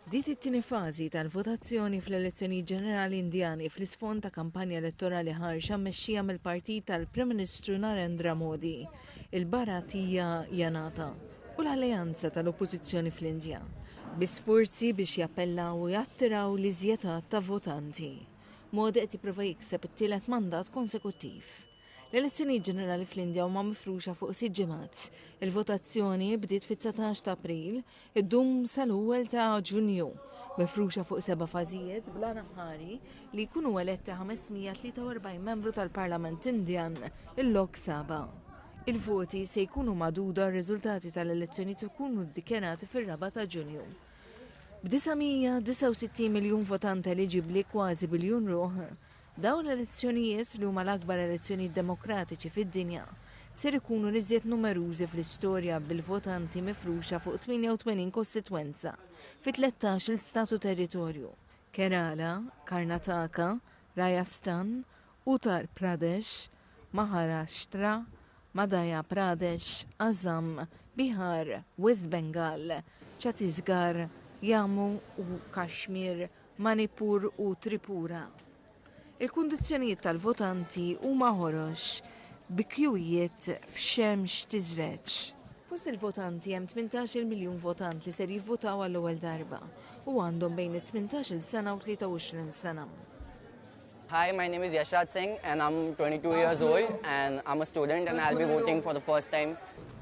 Dit it-tieni fażi tal-votazzjoni fl-elezzjoni ġenerali Indjani fl-isfond ta' kampanja elettorali ħarxa mmexxija mill-partit tal-Prim Ministru Narendra Modi, il-Bharatiya Janata u l-Alleanza tal-Oppożizzjoni fl-Indja, bi sforzi biex jappellaw u jattiraw l-iżjetat ta' votanti. Modi qed jipprova jikseb it-tielet mandat konsekuttiv. L-elezzjoni ġenerali fl-Indja huma mifruxa fuq 6 ġimgħat. Il-votazzjoni bdiet fit-19 ta' April, iddum sal-ewwel ta' Ġunju, mifruxa fuq 7 fażijiet bla naħari li jkunu eletti 543 membru tal-Parlament Indjan il-Lok Saba. Il-voti se jkunu magħduda r-riżultati tal-elezzjoni tkunu ddikjarati fir-4 ta' Ġunju. B'969 miljun votant eliġibbli kważi biljun ruħ. Dawn l-elezzjonijiet li huma l-akbar elezzjonijiet demokratiċi fid-dinja ser ikunu l-iżjed numerużi fl-istorja bil-votanti mifruxa fuq 88 kostitwenza fi 13 statu territorju: Kerala, Karnataka, Rajasthan, Uttar Pradesh, Maharashtra, Madhya Pradesh, Assam, Bihar, West Bengal, Chhattisgarh, Jammu u Kashmir, Manipur u Tripura. Il-kundizzjonijiet tal-votanti huma ħorox bi kjujiet f'xemx tiżreġ. Fost il-votanti hemm 18 miljun votant li ser jivvotaw għall-ewwel darba u għandhom bejn 18 sena u 23 sena. Hi, my name is Yashraj Singh and I'm 22 years old and I'm a student and I'll be voting for the first time.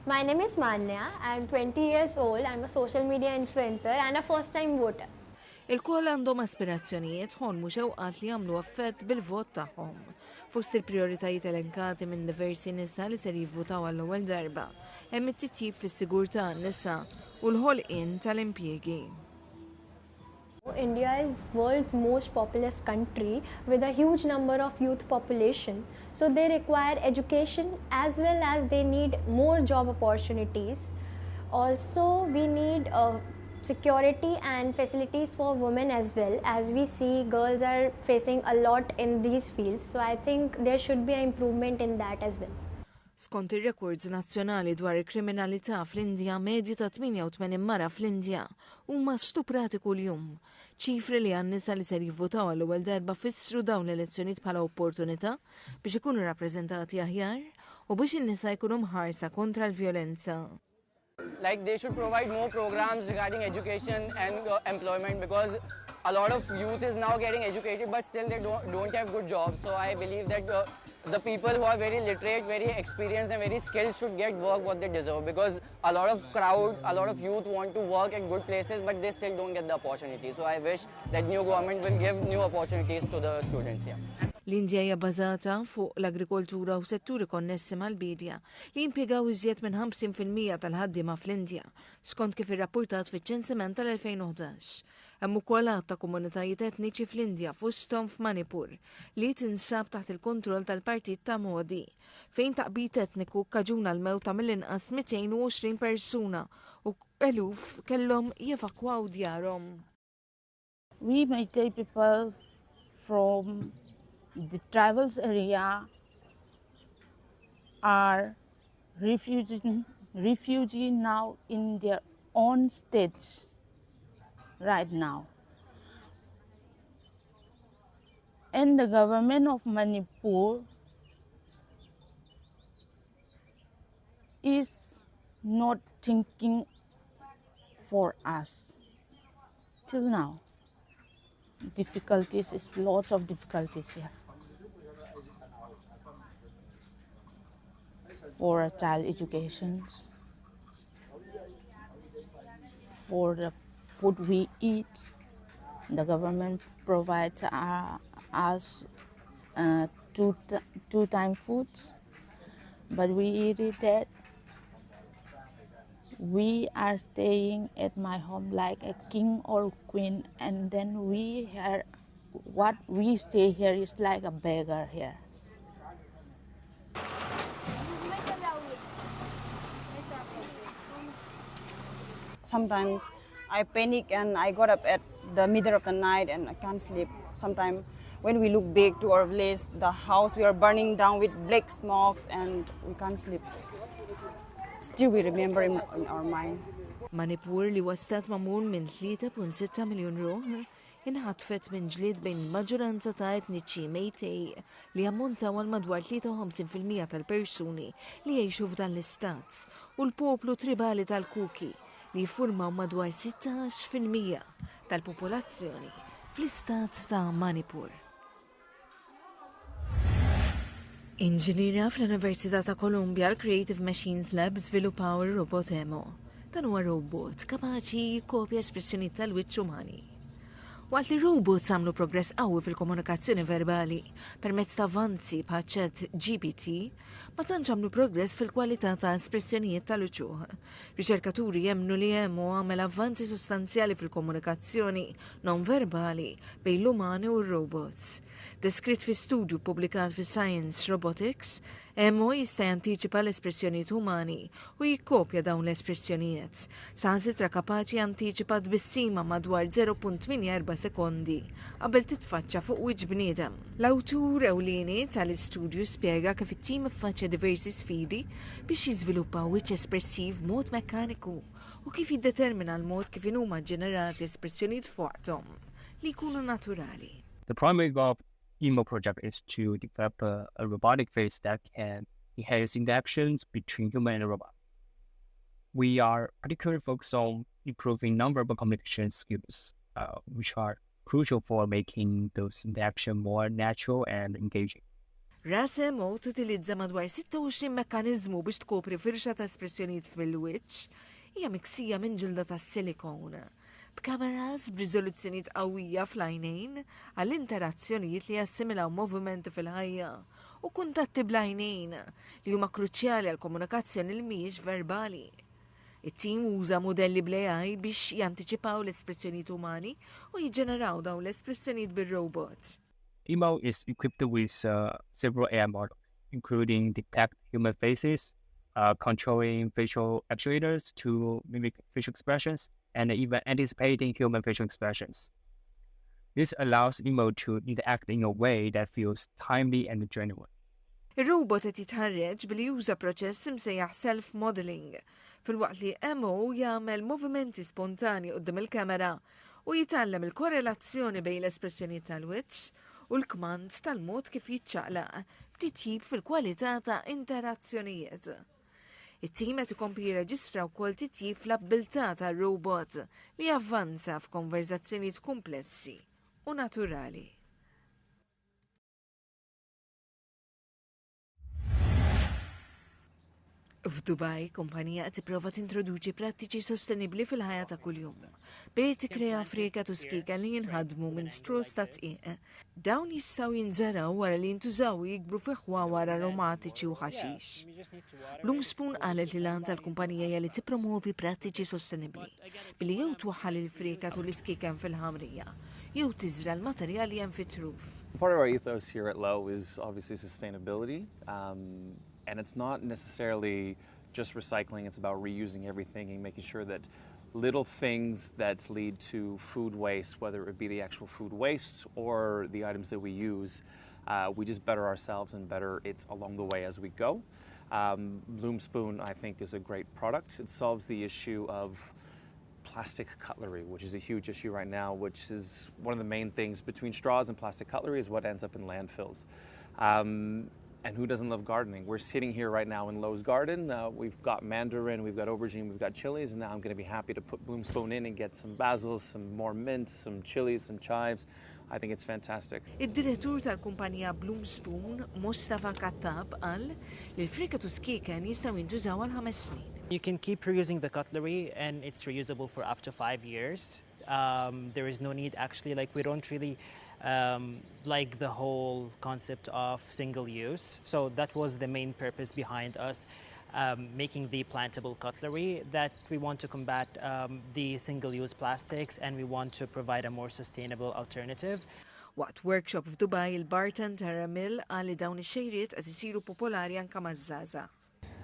My name is Manya. I'm 20 years old. I'm a social media influencer and a first-time voter. Il-koll għandhom aspirazzjonijiet ħolmu xewqat li jagħmlu affett bil-vot tagħhom. Fost il-prioritajiet elenkati minn diversi nisa li ser jivvotaw għall-ewwel darba, hemm it-titjib fis-sigurtà nisa u l-ħolqien tal-impjiegi. India is world's most populous country with a huge number of youth population. So they require education as well as they need more job opportunities. Also, we need security and facilities for women as well, as we see girls are facing a lot in these fields. So I think there should be an improvement in that as well. Skont ir-rekords nazzjonali dwar il-kriminalità fl-Indja, medji ta' 88 mara fl-Indja huma stuprati kuljum. ċifri li għan-nisa li ser jivvotaw għall-ewwel darba fissru dawn l-elezzjonijiet bħala opportunità biex ikunu rappreżentati aħjar u biex in-nisa jkunu mħarsa kontra l-vjolenza. Like they should provide more programs regarding education and employment because a lot of youth is now getting educated but still they don't have good jobs. So I believe that the people who are very literate, very experienced and very skilled should get work what they deserve because a lot of youth want to work at good places but they still don't get the opportunity. So I wish that new government will give new opportunities to the students here. L-Indja hija bbażata fuq l-agrikoltura u setturi konnessi mal-bidja li jimpjegaw iżjed minn 50% tal-ħaddiema fl-Indja, skont kif irrappurtat fiċ-ċensiment tal-2011. Hemm ukoll ta' komunitajiet etniċi fl-Indja fosthom f'Manipur li tinsab taħt il-kontroll tal-Partit ta' Modi, fejn taqbit etniku kkaġuna l-mewt ta' mill-inqas 220 persuna u eluf kellhom jevakwaw djarhom. We Meitei people from the tribal area are refugee now in their own states right now. And the government of Manipur is not thinking for us till now. Difficulties is lots of difficulties here. For child education, for the food we eat, the government provides us two-time foods, but we eat it that we are staying at my home like a king or queen, and then what we stay here is like a beggar here. Sometimes I panic and I got up at the middle of the night and I can't sleep. Sometimes when we look back to our village, the house we are burning down with black smokes and we can't sleep. Still we remember in our mind. Manipur li huwa stat magħmul minn 3.6 miljun ruħ inħatfet minn ġlied bejn maġġoranza ta' etniċi Meitei li ammontaw għal madwar 53% tal-persuni li jgħixu f'dan l-istat u l-poplu tribali tal-Kuki li jiffurmaw madwar 16% tal-popolazzjoni fl-istat ta' Manipur. Inġiniera fl-Università ta' Columbia l-Creative Machines Lab żviluppaw ir-robot Ep10. Dan huwa robot kapaċi jikkopja espressjonijiet tal-wiċċ umani. Waqt li robots għamlu progress qawwi fil-komunikazzjoni verbali permezz ta' avanzi bħal ChatGPT, ma tantx għamlu progress fil-kwalità ta' espressjonijiet tal-wuċuħ. Riċerkaturi jemmnu li Ep10 għamel avvanzi sostanzjali fil-komunikazzjoni non verbali bejn l-umani u r-robots. Deskritt fi studju publikat fi Science Robotics, Ep10 jista' jantiċipa l-espressjonijiet umani u jikkopja dawn l-espressjonijiet. Saħansitra kapaċi jantiċipa tbissima madwar 0.84 sekondi qabel titfaċċa fuq wiċċ bniedem. L-awtur ewlieni tal-istudju spjega kif it-tim iffaċċja diversi sfidi biex jiżviluppaw wiċċ espressiv mod mekkaniku u kif jiddetermina l-mod kif huma ġenerati espressjonijiet fuqhom li jkunu naturali. The primary goal of Ep10 project is to develop a robotic face that can enhance interactions between human and robot. We are particularly focused on improving nonverbal communication skills, which are crucial for making those interactions more natural and engaging. Ras Ep10 tutilizza madwar 26 mekkaniżmu biex tkopri firxa ta' espressjonijiet fil-wiċċ hija miksija minn ġilda ta' silikon. B'kameras b'riżoluzzjonijiet qawwija fl-għajnejn għall-interazzjonijiet li jassimilaw movimenti fil-ħajja u kuntatti bl-għajnejn li huma kruċjali għal komunikazzjoni li mhijiex verbali. It-tim uża modelli bl-AI biex jantiċipaw l-espressjonijiet umani u jiġġeneraw dawn l-espressjonijiet bir-robots. Ep10 is equipped with several AI models, including detect human faces, controlling facial actuators to mimic facial expressions, and even anticipating human facial expressions. This allows Ep10 to interact in a way that feels timely and genuine. Ir-robot qed jitħarreġ billi juża proċess imsejjaħ self-modeling fil-waqt li Ep10 jagħmel movimenti spontani quddiem il-kamera u jitgħallem il-korrelazzjoni bejn l-espressjonijiet tal-wiċċ u l-kmand tal-mod kif jiċċaqlaq b'titjib fil-kwalità ta' interazzjonijiet. It-tim qed ikompli jirreġistra wkoll titjib fl-abbiltà tar-robot li javvanza f'konverzazzjonijiet komplessi u naturali. F'Dubai, kumpanija qed tipprova tintroduċi prattiċi sostenibbli fil-ħajja ta' kuljum. Billi tikkrea frika u skika li jinħadmu minn straws ta' tqiq. Dawn jistgħu jinżaraw wara li jintużaw jikbru fi ħwawar aromatiċi u ħaxix. Bloomspoon qalet li l-għan tal-kumpanija hija li tippromovi prattiċi sostenibbli billi jew twaħħal il-frika u l-iskiken fil-ħamrija jew tiżra l-materjali hemm fit-truf. Part of our ethos here at Lowe is obviously sustainability. And it's not necessarily just recycling, it's about reusing everything and making sure that little things that lead to food waste, whether it be the actual food waste or the items that we use, we just better ourselves and better it along the way as we go. Bloomspoon, I think, is a great product. It solves the issue of plastic cutlery, which is a huge issue right now, which is one of the main things between straws and plastic cutlery is what ends up in landfills. And who doesn't love gardening? We're sitting here right now in Lowe's garden. We've got mandarin, we've got aubergine, we've got chilies, and now I'm going to be happy to put Bloomspoon in and get some basil, some more mint, some chilies, some chives. I think it's fantastic. Id-direttur tal-kumpanija Bloomspoon, Mustafa Kattab, qal li l-friket u skiken jistgħu jintużaw għal 5 snin. You can keep reusing the cutlery and it's reusable for up to 5 years. There is no need actually, we don't really like the whole concept of single use. So that was the main purpose behind us making the plantable cutlery, that we want to combat the single-use plastics and we want to provide a more sustainable alternative. Waqt workshop f'Dubai, il-bartender Ramil qal li dawn ix-xejriet qed isiru popolari anke maż-żgħażagħ.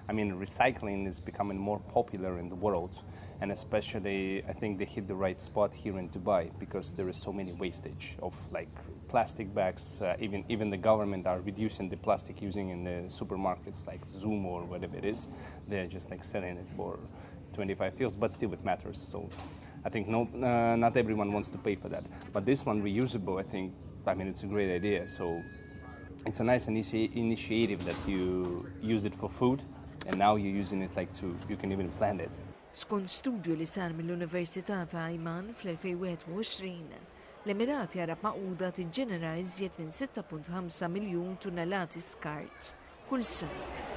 I mean, recycling is becoming more popular in the world, and especially I think they hit the right spot here in Dubai because there is so many wastage of plastic bags. Even the government are reducing the plastic using in the supermarkets like Zoom or whatever it is. They're just selling it for 25 fields, but still it matters. So I think not everyone wants to pay for that. But this one, reusable, I mean, it's a great idea. So it's a nice initiative that you use it for food, and now you're using it you can even plant it. Skont studju li sar mill-Università ta' Ajman fl-2021, l-Emirati Arab Magħquda tiġġenera iżjed minn 6.5 miljun tunnellati skart kull sena.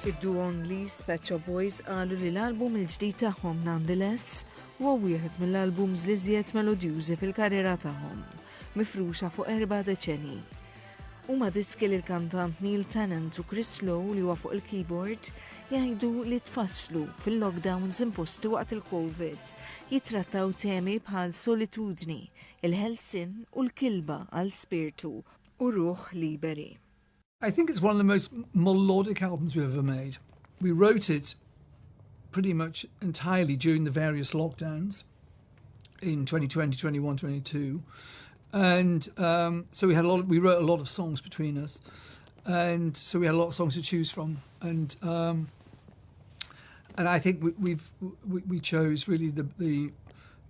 Id-duo Ingliż Pet Shop Boys qalu li l-album il-ġdid tagħhom Nonetheless huwa wieħed mill-albums li żjed melodjużi fil-karriera tagħhom, mifruxa fuq 4 deċenji. Huma diski li l-kantant Neil Tennant u Chris Lowe li huwa fuq il-keyboard jgħidu li tfasslu fil-lockdowns imposti waqt il-COVID jitrattaw temi bħal solitudni, il-ħelsien u l-kilba għal spirtu u ruħ liberi. I think it's one of the most melodic albums we've ever made. We wrote it pretty much entirely during the various lockdowns in 2020, 21, 22. And so we wrote a lot of songs between us. And so we had a lot of songs to choose from. And I think we chose really the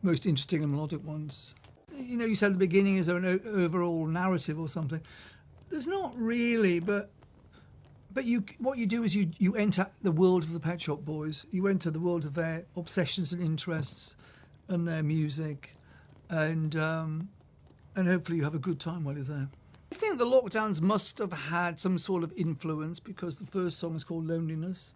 most interesting and melodic ones. You know, you said at the beginning, is there an overall narrative or something? There's not really, but what you do is you enter the world of the Pet Shop Boys. You enter the world of their obsessions and interests and their music, and hopefully you have a good time while you're there. I think the lockdowns must have had some sort of influence because the first song is called Loneliness,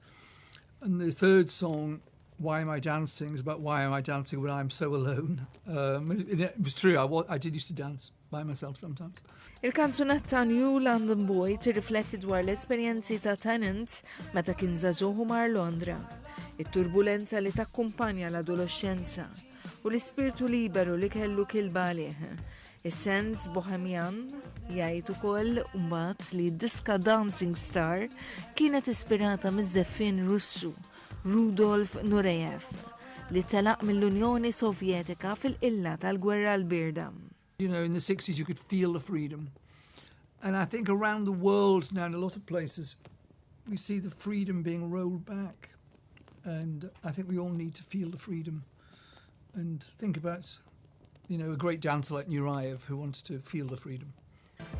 and the third song, Why Am I Dancing, is about why am I dancing when I'm so alone. It was true, I did used to dance by myself sometimes. Il-kanzunetta New London Boy tirrifletti dwar l-esperjenzi ta' Tennant meta kien żagħżugħ mar Londra, it-turbulenza li takkumpanja l-adolescenza u l-ispirtu liberu li kellu kilba għalih. Is-sens Bohemian jgħid ukoll mbagħad li d-diska Dancing Star kienet ispirata miż-żeffien Russu Rudolf Nureyev li telaq mill-Unjoni Sovjetika fil-qilla tal-Gwerra l-Birda. You know, in the 60s you could feel the freedom. And I think around the world now in a lot of places we see the freedom being rolled back. And I think we all need to feel the freedom and think about, you know, a great dancer like Nureyev who wanted to feel the freedom.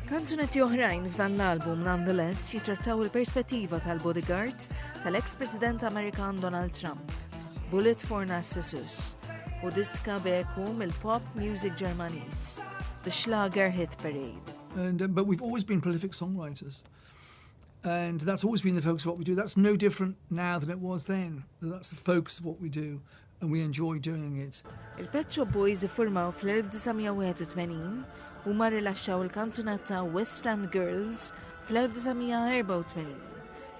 Kanzunetti oħrajn f'dan l-album Nonetheless jitrattaw il-perspettiva tal-bodyguard tal-ex-President Amerikan Donald Trump, Bullet for Narcissus, u diska beku mill-pop music Ġermaniż, The Schlager Hit Parade. But we've always been prolific songwriters. And that's always been the focus of what we do. That's no different now than it was then. That's the focus of what we do, and we enjoy doing it. Il-Pet Shop Boys iffurmaw fl-1981 u ma rilaxxaw il-kanzunetta West End Girls fl-1984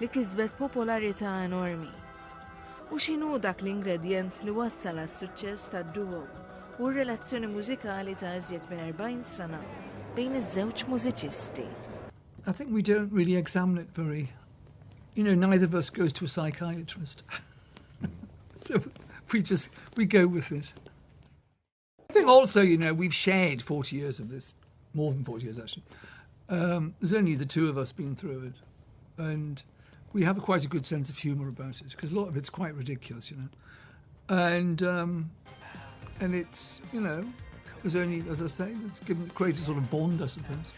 li kisbet popolarità enormi. U x'inhu dak l-ingredient li wassal għas-suċċess tad-duo u r-relazzjoni mużikali ta' iżjed minn 40 sena bejn iż-żewġ mużiċisti. I think we don't really examine it very. You know, neither of us goes to a psychiatrist. So we go with it. I think also, you know, we've shared 40 years of this, more than 40 years actually. There's only the two of us been through it. And we have quite a good sense of humour about it, because a lot of it's quite ridiculous, you know. And it's, you know, there's only, as I say, it's created a sort of bond, I suppose.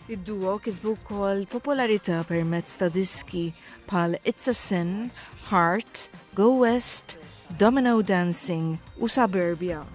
Id-duo kisbu wkoll popolarità permezz ta' diski bħal It's a Sin, Heart, Go West, Domino Dancing u Suburbia.